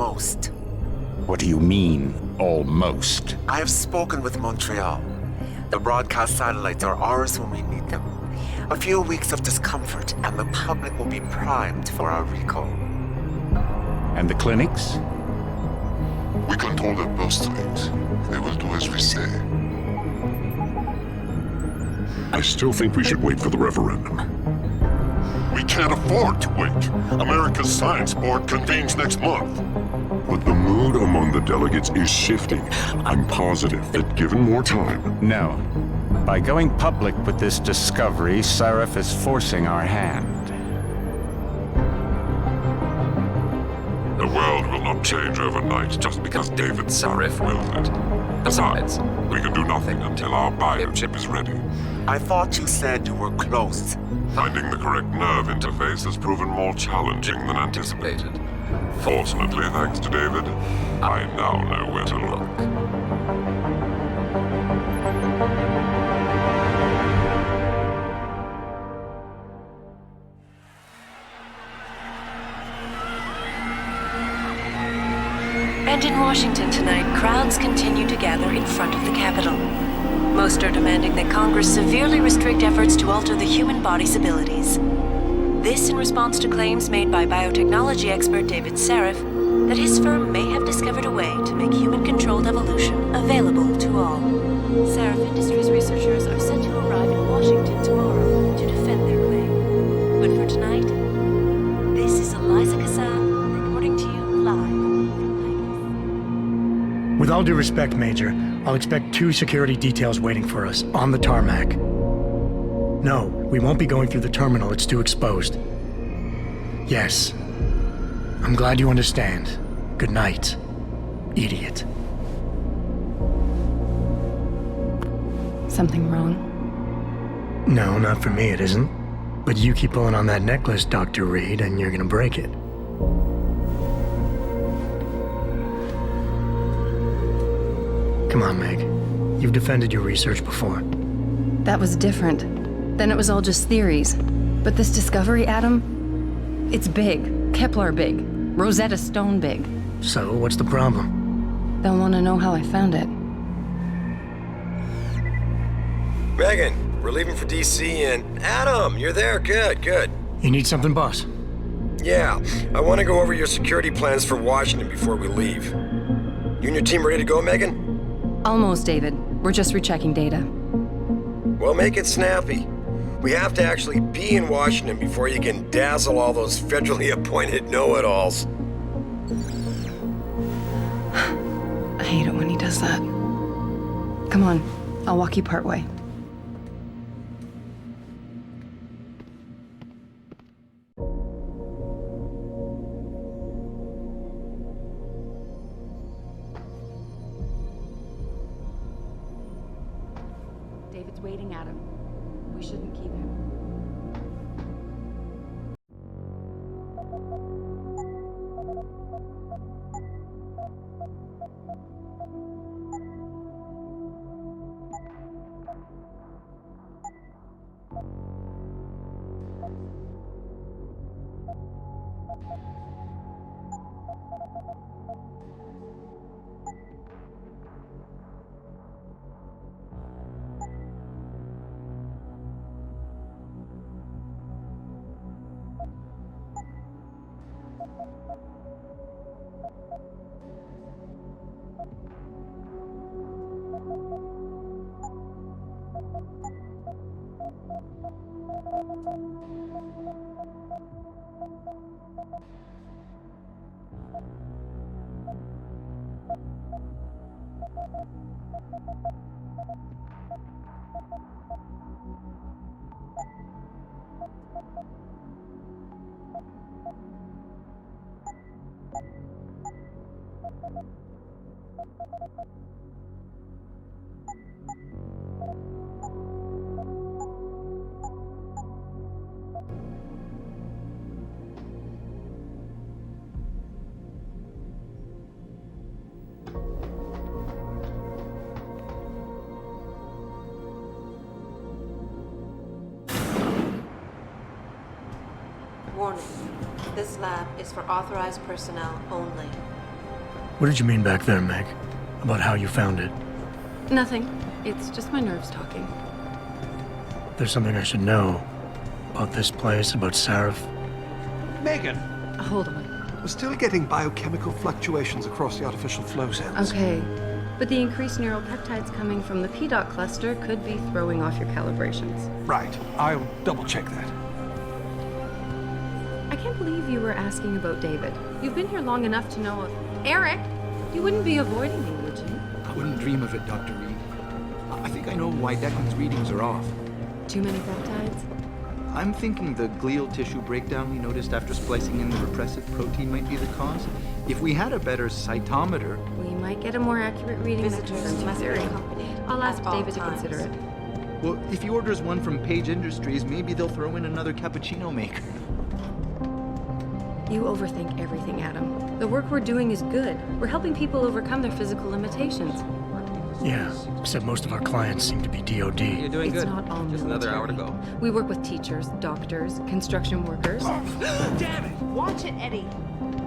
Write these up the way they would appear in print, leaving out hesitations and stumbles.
almost. What do you mean, almost? I have spoken with Montreal. The broadcast satellites are ours when we need them. A few weeks of discomfort, and the public will be primed for our recall. And the clinics? We control their birth rate. They will do as we say. I still think we should wait for the referendum. We can't afford to wait. America's Science Board convenes next month. But the mood among the delegates is shifting. I'm positive that given more time... No. By going public with this discovery, Sarif is forcing our hand. The world will not change overnight just because David Sarif wills it. Besides, we can do nothing until our biochip is ready. I thought you said you were close. Finding the correct nerve interface has proven more challenging than anticipated. Fortunately, thanks to David, I now know where to look. And in Washington tonight, crowds continue to gather in front of the Capitol. Most are demanding that Congress severely restrict efforts to alter the human body's abilities. This in response to claims made by biotechnology expert David Sarif that his firm may have discovered a way to make human-controlled evolution available to all. Sarif Industries researchers are set to arrive in Washington tomorrow to defend their claim. But for tonight, this is Eliza Kassan reporting to you live. With all due respect, Major, I'll expect 2 security details waiting for us on the tarmac. No, we won't be going through the terminal. It's too exposed. Yes. I'm glad you understand. Good night, idiot. Something wrong? No, not for me, it isn't. But you keep pulling on that necklace, Dr. Reed, and you're gonna break it. Come on, Meg. You've defended your research before. That was different. Then it was all just theories. But this discovery, Adam, it's big. Kepler big. Rosetta Stone big. So, what's the problem? They'll want to know how I found it. Megan, we're leaving for DC and... Adam, you're there. Good, good. You need something, boss? Yeah, I want to go over your security plans for Washington before we leave. You and your team ready to go, Megan? Almost, David. We're just rechecking data. Well, make it snappy. We have to actually be in Washington before you can dazzle all those federally appointed know-it-alls. I hate it when he does that. Come on, I'll walk you part way. David's waiting, Adam. We shouldn't keep him. Warning. This lab is for authorized personnel only. What did you mean back there, Meg? About how you found it? Nothing. It's just my nerves talking. There's something I should know. About this place, about Sarif. Megan, Hold on. we're still getting biochemical fluctuations across the artificial flow cells. Okay. But the increased neural peptides coming from the PDOT cluster could be throwing off your calibrations. Right. I'll double check that. I can't believe you were asking about David. You've been here long enough to know Eric, you wouldn't be avoiding me, would you? I wouldn't dream of it, Dr. Reed. I think I know why Declan's readings are off. Too many peptides? I'm thinking the glial tissue breakdown we noticed after splicing in the repressive protein might be the cause. If we had a better cytometer... We might get a more accurate reading that confirms your theory. I'll ask David to consider it. Well, if he orders one from Page Industries, maybe they'll throw in another cappuccino maker. You overthink everything, Adam. The work we're doing is good. We're helping people overcome their physical limitations. Yeah, except most of our clients seem to be DOD. You're doing It's good. not all Just another hour to military. go. We work with teachers, doctors, construction workers. Damn it! Watch it, Eddie.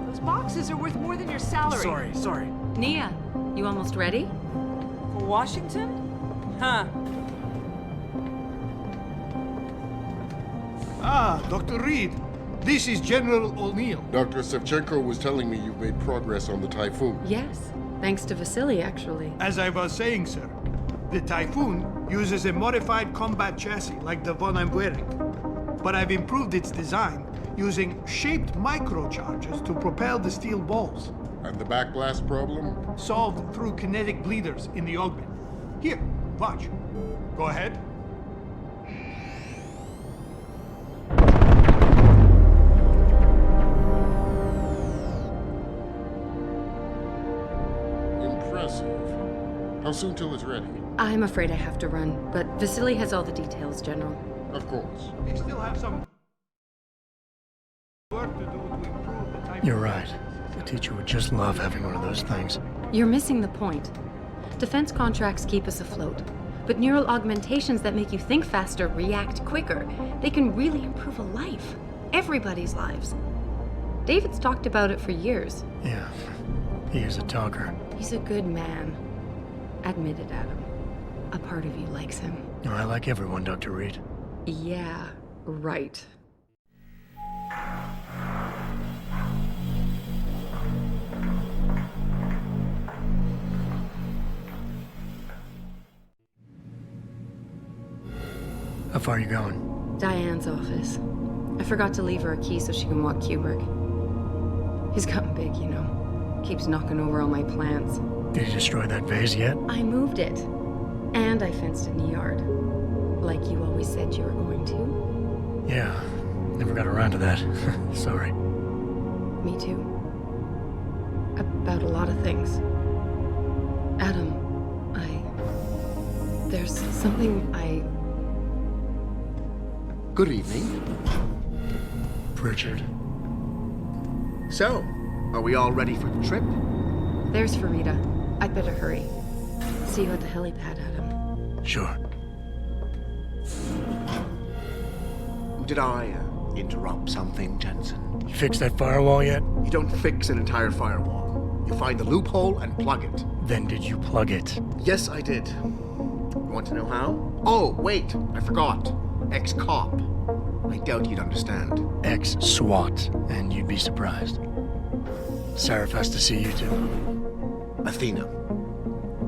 Those boxes are worth more than your salary. Sorry. Nia, you almost ready? For Washington? Huh. Ah, Dr. Reed. This is General O'Neill. Dr. Sevchenko was telling me you've made progress on the Typhoon. Yes. Thanks to Vasily, actually. As I was saying, sir, the Typhoon uses a modified combat chassis like the one I'm wearing. But I've improved its design using shaped microcharges to propel the steel balls. And the backblast problem? Solved through kinetic bleeders in the augment. Here, watch. Go ahead. Impressive. How soon till it's ready? I'm afraid I have to run, but Vasily has all the details, General. Of course. We still have some work to do to improve the Typhoon. You're right. The teacher would just love having one of those things. You're missing the point. Defense contracts keep us afloat, but neural augmentations that make you think faster, react quicker, they can really improve a life. Everybody's lives. David's talked about it for years. Yeah, he is a talker. He's a good man. Admit it, Adam. A part of you likes him. No, I like everyone, Dr. Reed. Yeah, right. How far are you going? Diane's office. I forgot to leave her a key so she can walk Kubrick. He's gotten big, you know. Keeps knocking over all my plants. Did you destroy that vase yet? I moved it. And I fenced it in the yard. Like you always said you were going to. Yeah, never got around to that. Sorry. Me too. About a lot of things. Adam, there's something Good evening. Pritchard. So, are we all ready for the trip? There's Farida. I'd better hurry. See you at the helipad, Adam. Sure. Did I interrupt something, Jensen? You fixed that firewall yet? You don't fix an entire firewall. You find the loophole and plug it. Then did you plug it? Yes, I did. Want to know how? Oh, wait, I forgot. Ex-cop. I doubt you'd understand. Ex-SWAT, and you'd be surprised. Sarif has to see you too. Athena.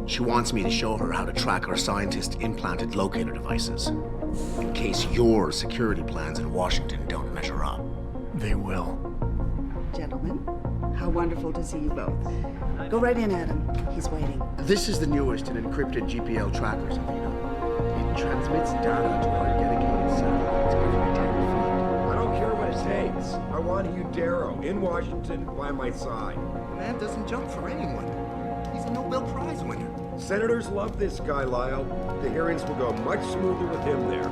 She wants me to show her how to track our scientist-implanted locator devices. In case your security plans in Washington don't measure up. They will. Gentlemen, how wonderful to see you both. Go right in, Adam. He's waiting. This is the newest in encrypted GPL trackers, Athena. It transmits data to our dedicated satellites every 10 feet. I don't care what it takes. I want Hugh Darrow in Washington by my side. The man doesn't jump for anyone. He's a Nobel Prize winner. Senators love this guy, Lyle. The hearings will go much smoother with him there.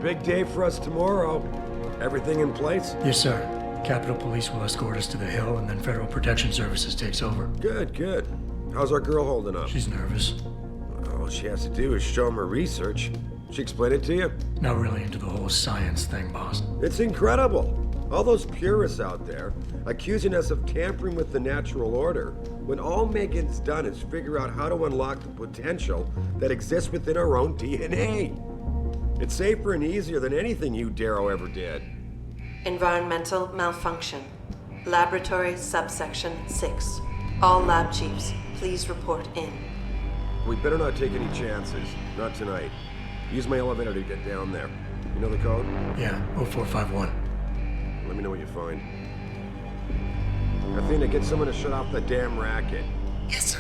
Big day for us tomorrow. Everything in place? Yes, sir. Capitol Police will escort us to the Hill, and then Federal Protection Services takes over. Good, good. How's our girl holding up? She's nervous. All she has to do is show him her research. She explained it to you? Not really into the whole science thing, boss. It's incredible. All those purists out there accusing us of tampering with the natural order, when all Megan's done is figure out how to unlock the potential that exists within our own DNA. It's safer and easier than anything you, Darrow, ever did. Environmental malfunction. Laboratory subsection 6. All lab chiefs, please report in. We better not take any chances. Not tonight. Use my elevator to get down there. You know the code? Yeah, 0451. Let me know what you find. Athena, get someone to shut off the damn racket. Yes, sir.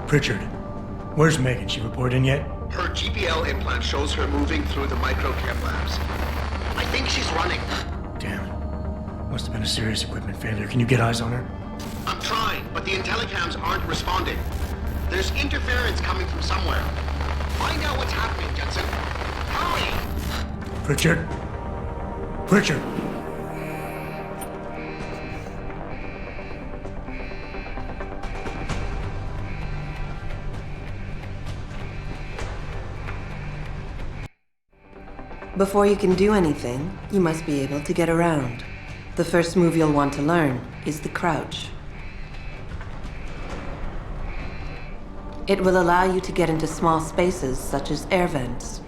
Pritchard, where's Megan? She report in yet? Her GPL implant shows her moving through the microchem labs. I think she's running. Damn it. Must have been a serious equipment failure. Can you get eyes on her? I'm trying, but the intellicams aren't responding. There's interference coming from somewhere. Find out what's happening, Jensen. Hurry! Pritchard? Pritchard! Before you can do anything, you must be able to get around. The first move you'll want to learn is the crouch. It will allow you to get into small spaces such as air vents,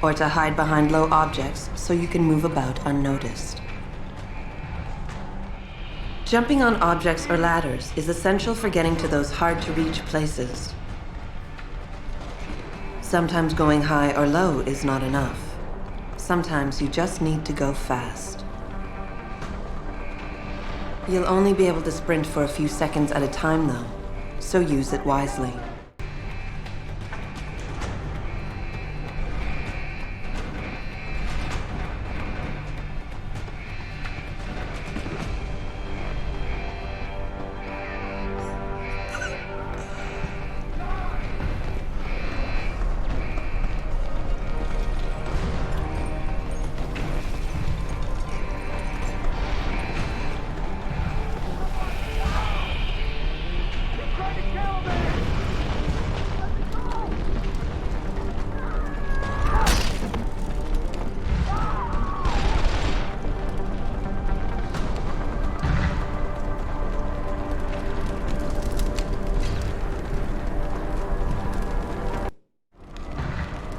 or to hide behind low objects so you can move about unnoticed. Jumping on objects or ladders is essential for getting to those hard-to-reach places. Sometimes going high or low is not enough. Sometimes you just need to go fast. You'll only be able to sprint for a few seconds at a time, though, so use it wisely.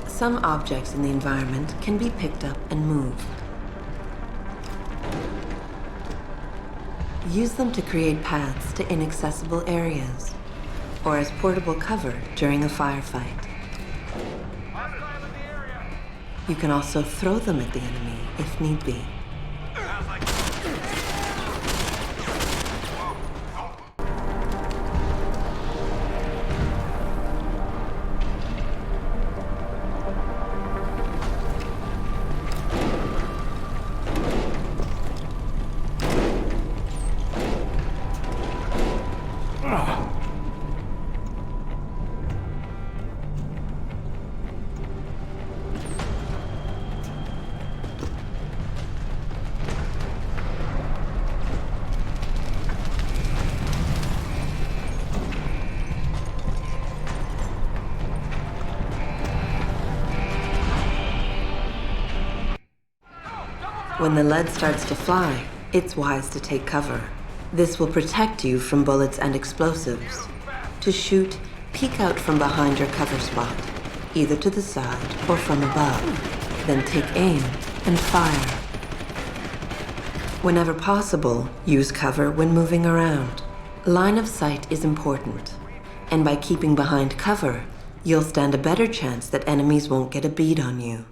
Some objects in the environment can be picked up and moved. Use them to create paths to inaccessible areas, or as portable cover during a firefight. You can also throw them at the enemy if need be. When the lead starts to fly, it's wise to take cover. This will protect you from bullets and explosives. To shoot, peek out from behind your cover spot, either to the side or from above. Then take aim and fire. Whenever possible, use cover when moving around. Line of sight is important, and by keeping behind cover, you'll stand a better chance that enemies won't get a bead on you.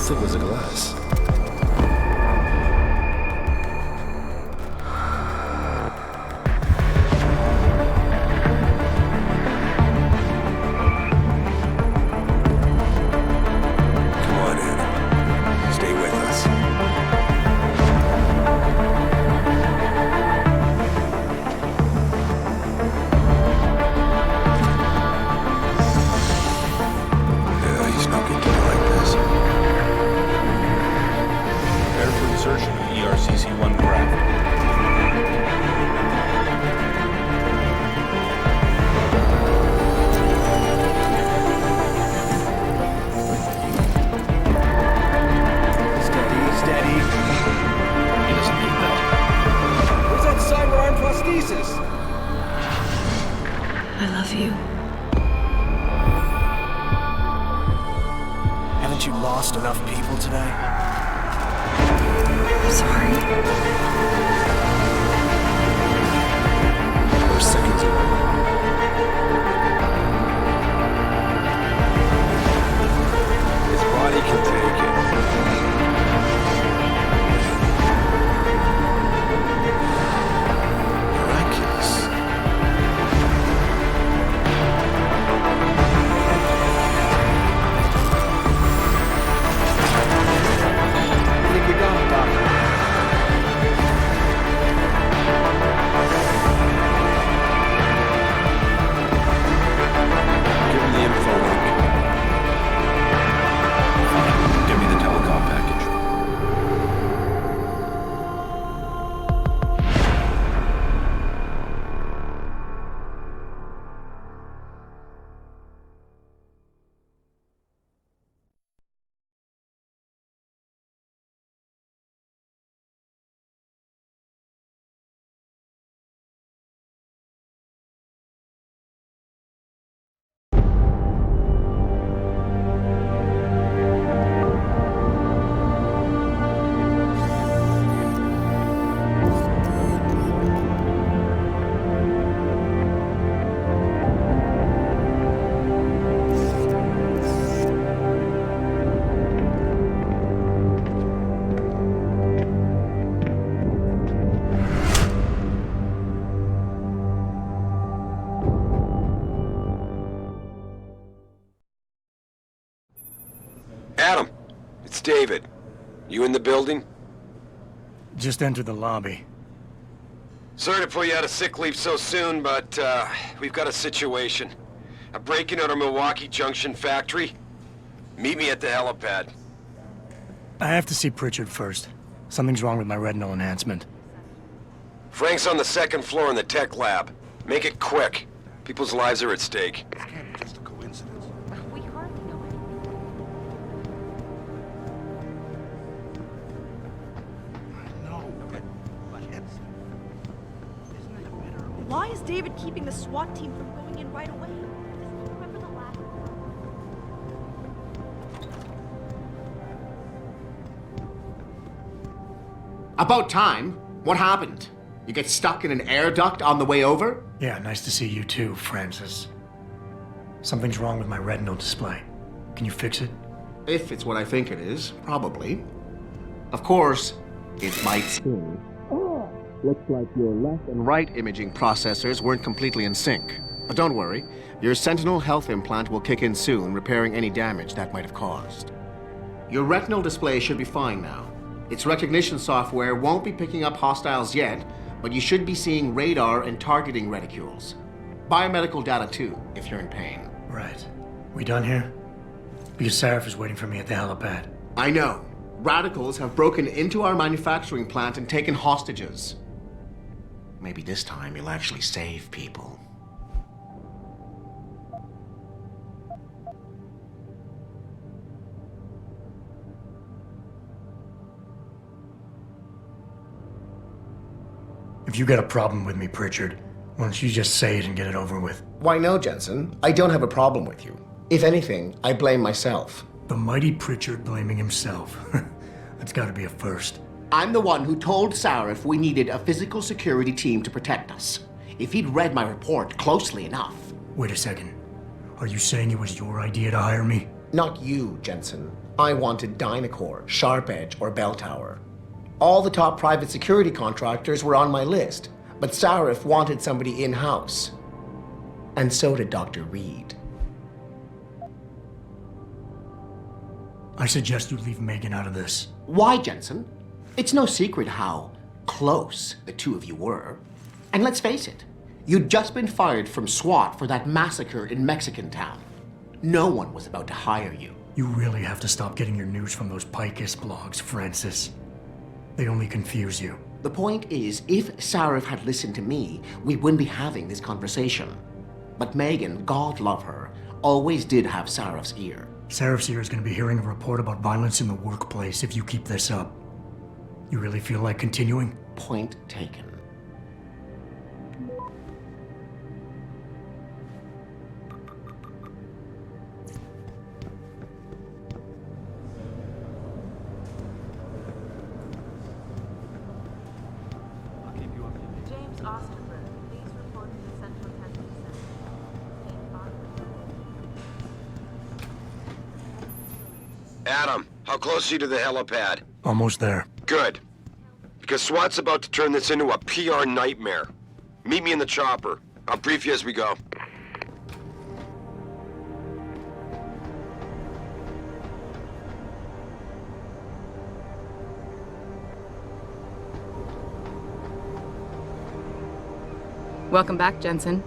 thick was the glass? Come on, Anna. Stay with us. He's not going to do like this. Prepare for insertion of ERCC-1 craft. Steady. He doesn't need that. Where's that cyber arm prosthesis? I love you. Haven't you lost enough people today? I'm sorry. We're seconds away. His body can take it. Adam, it's David. You in the building? Just entered the lobby. Sorry to put you out of sick leave so soon, but we've got a situation. A break-in at our Milwaukee Junction factory. Meet me at the helipad. I have to see Pritchard first. Something's wrong with my retinal enhancement. Frank's on the second floor in the tech lab. Make it quick. People's lives are at stake. It can't be just a coincidence. We hardly know anything. No, but it's... Isn't it better? Why is David keeping the SWAT team from going in right away? Remember the last... About time. What happened? You get stuck in an air duct on the way over? Yeah, nice to see you too, Francis. Something's wrong with my retinal display. Can you fix it? If it's what I think it is, probably. Of course, it might still. Looks like your left and right imaging processors weren't completely in sync. But don't worry, your Sentinel health implant will kick in soon, repairing any damage that might have caused. Your retinal display should be fine now. Its recognition software won't be picking up hostiles yet, but you should be seeing radar and targeting reticules. Biomedical data too, if you're in pain. Right. We done here? Because Sarif is waiting for me at the helipad. I know. Radicals have broken into our manufacturing plant and taken hostages. Maybe this time you'll actually save people. If you got a problem with me, Pritchard, why don't you just say it and get it over with? Why no, Jensen. I don't have a problem with you. If anything, I blame myself. The mighty Pritchard blaming himself. That's gotta be a first. I'm the one who told Sarif we needed a physical security team to protect us. If he'd read my report closely enough. Wait a second. Are you saying it was your idea to hire me? Not you, Jensen. I wanted Dynacore, Sharp Edge, or Bell Tower. All the top private security contractors were on my list, but Sarif wanted somebody in-house. And so did Dr. Reed. I suggest you leave Megan out of this. Why, Jensen? It's no secret how close the two of you were. And let's face it, you'd just been fired from SWAT for that massacre in Mexican town. No one was about to hire you. You really have to stop getting your news from those Picus blogs, Francis. They only confuse you. The point is, if Sarif had listened to me, we wouldn't be having this conversation. But Megan, God love her, always did have Sarif's ear. Sarif's ear is going to be hearing a report about violence in the workplace if you keep this up. You really feel like continuing? Point taken. James Osterberg, please report to the Central Testing Center. Adam, how close are you to the helipad? Almost there. Good. Because SWAT's about to turn this into a PR nightmare. Meet me in the chopper. I'll brief you as we go. Welcome back, Jensen.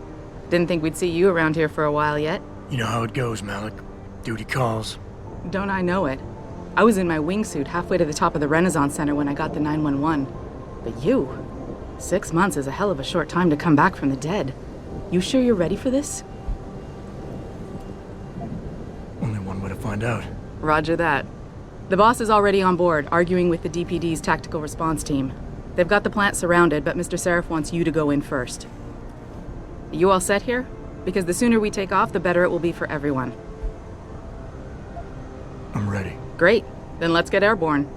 Didn't think we'd see you around here for a while yet. You know how it goes, Malik. Duty calls. Don't I know it? I was in my wingsuit halfway to the top of the Renaissance Center when I got the 911. But you? 6 months is a hell of a short time to come back from the dead. You sure you're ready for this? Only one way to find out. Roger that. The boss is already on board, arguing with the DPD's tactical response team. They've got the plant surrounded, but Mr. Sarif wants you to go in first. You all set here? Because the sooner we take off, the better it will be for everyone. I'm ready. Great. Then let's get airborne.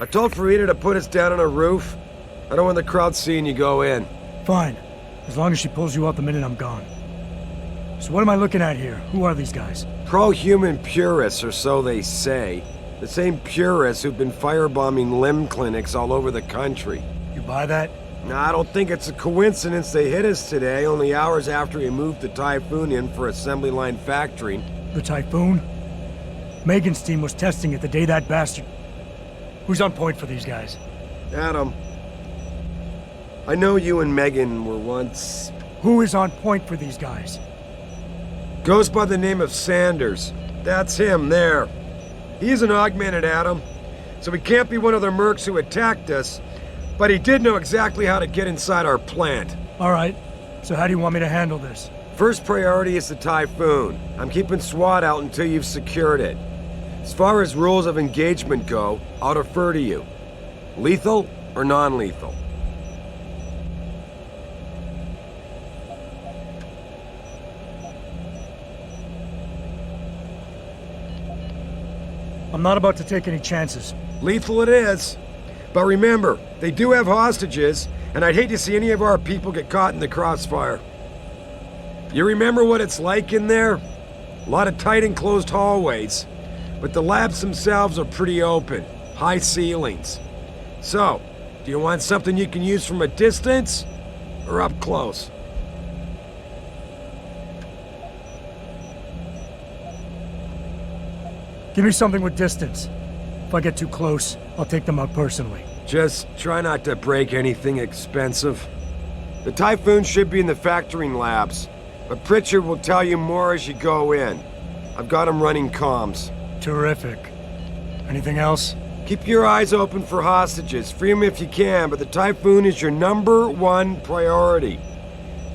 I told Farida to put us down on a roof. I don't want the crowd seeing you go in. Fine. As long as she pulls you out the minute I'm gone. So what am I looking at here? Who are these guys? Pro-human purists, or so they say. The same purists who've been firebombing limb clinics all over the country. You buy that? I don't think it's a coincidence they hit us today, only hours after we moved the Typhoon in for assembly line factory. The Typhoon? Megan's team was testing it the day that bastard... Who's on point for these guys? Adam. I know you and Megan were once... Who is on point for these guys? Goes by the name of Sanders. That's him, there. He's an augmented Adam, so he can't be one of the mercs who attacked us, but he did know exactly how to get inside our plant. All right. So how do you want me to handle this? First priority is the Typhoon. I'm keeping SWAT out until you've secured it. As far as rules of engagement go, I'll defer to you. Lethal or non-lethal? I'm not about to take any chances. Lethal it is. But remember, they do have hostages, and I'd hate to see any of our people get caught in the crossfire. You remember what it's like in there? A lot of tight enclosed hallways, but the labs themselves are pretty open, high ceilings. So, do you want something you can use from a distance, or up close? Give me something with distance. If I get too close, I'll take them out personally. Just try not to break anything expensive. The Typhoon should be in the factoring labs, but Pritchard will tell you more as you go in. I've got him running comms. Terrific. Anything else? Keep your eyes open for hostages. Free them if you can, but the Typhoon is your #1 priority.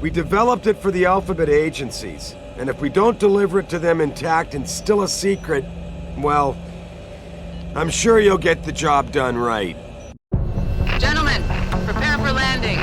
We developed it for the Alphabet agencies, and if we don't deliver it to them intact and still a secret, well, I'm sure you'll get the job done right. Gentlemen, prepare for landing.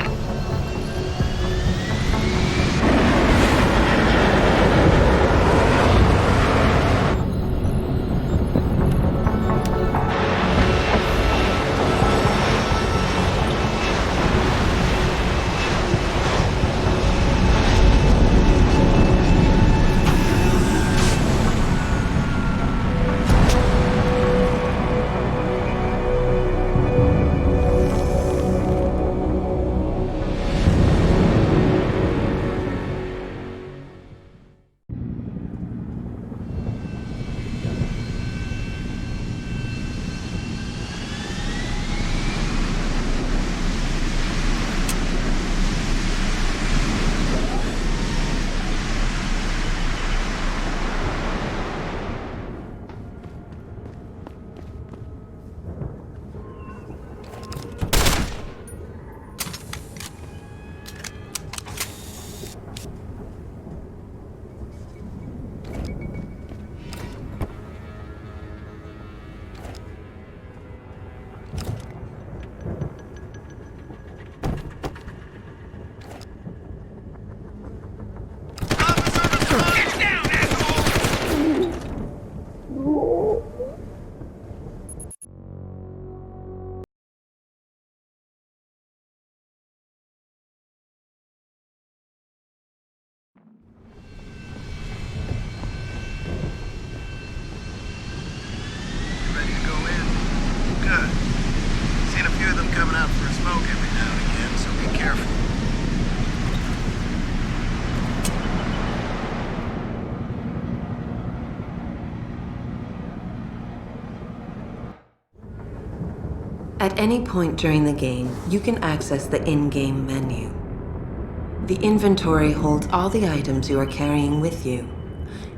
At any point during the game, you can access the in-game menu. The inventory holds all the items you are carrying with you.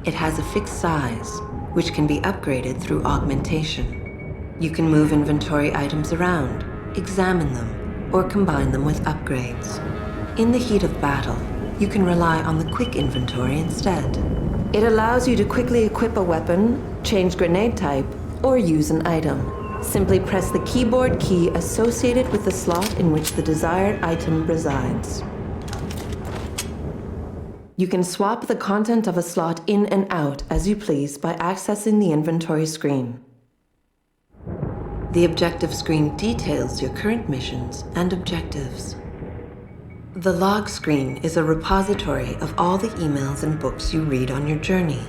It has a fixed size, which can be upgraded through augmentation. You can move inventory items around, examine them, or combine them with upgrades. In the heat of battle, you can rely on the quick inventory instead. It allows you to quickly equip a weapon, change grenade type, or use an item. Simply press the keyboard key associated with the slot in which the desired item resides. You can swap the content of a slot in and out as you please by accessing the inventory screen. The objective screen details your current missions and objectives. The log screen is a repository of all the emails and books you read on your journey.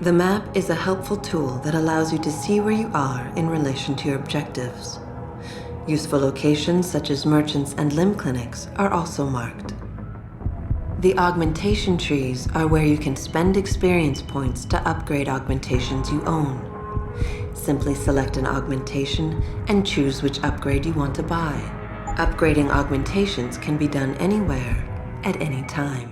The map is a helpful tool that allows you to see where you are in relation to your objectives. Useful locations such as merchants and limb clinics are also marked. The augmentation trees are where you can spend experience points to upgrade augmentations you own. Simply select an augmentation and choose which upgrade you want to buy. Upgrading augmentations can be done anywhere, at any time.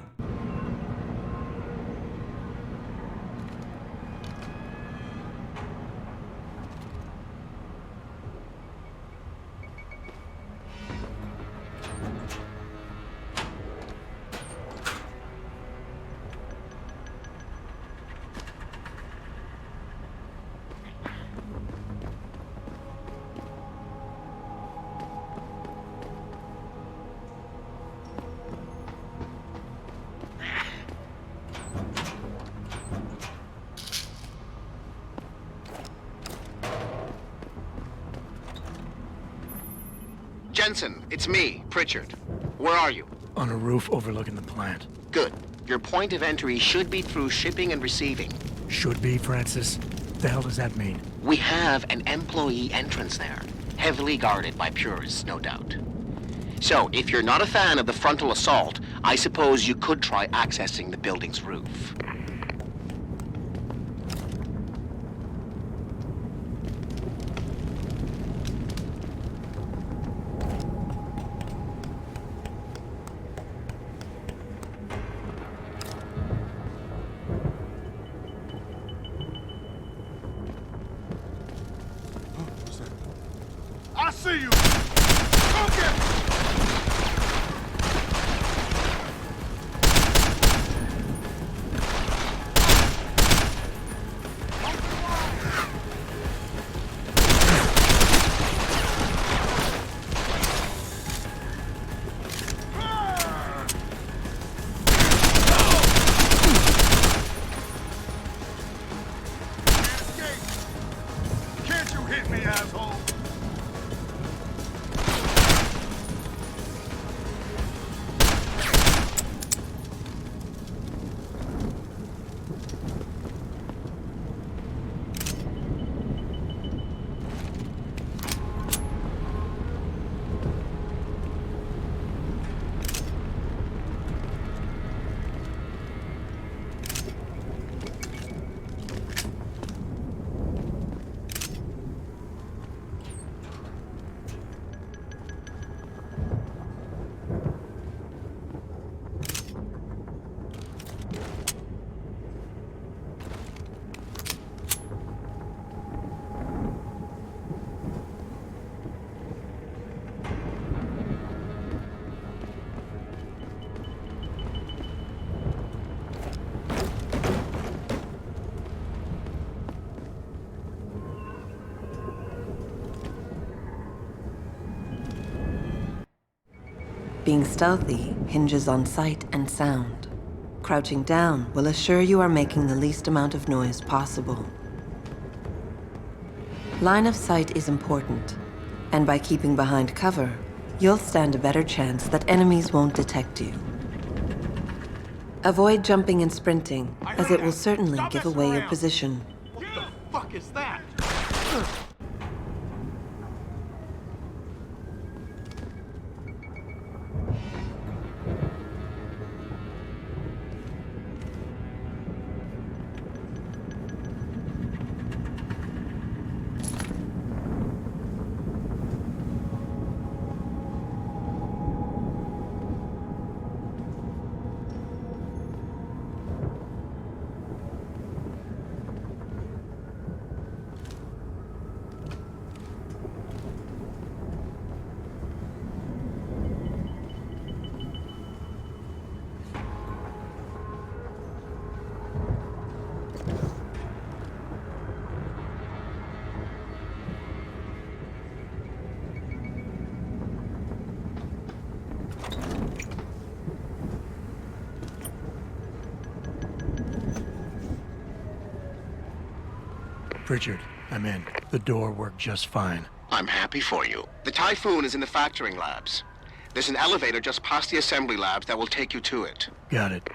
Jensen, it's me, Pritchard. Where are you? On a roof overlooking the plant. Good. Your point of entry should be through shipping and receiving. Should be, Francis? The hell does that mean? We have an employee entrance there, heavily guarded by purists, no doubt. So, if you're not a fan of the frontal assault, I suppose you could try accessing the building's roof. I see you! Okay! Can't you hit me, asshole? Being stealthy hinges on sight and sound. Crouching down will assure you are making the least amount of noise possible. Line of sight is important, and by keeping behind cover, you'll stand a better chance that enemies won't detect you. Avoid jumping and sprinting, as it will certainly give away your position. What the fuck is that? Pritchard, I'm in. The door worked just fine. I'm happy for you. The Typhoon is in the factoring labs. There's an elevator just past the assembly labs that will take you to it. Got it.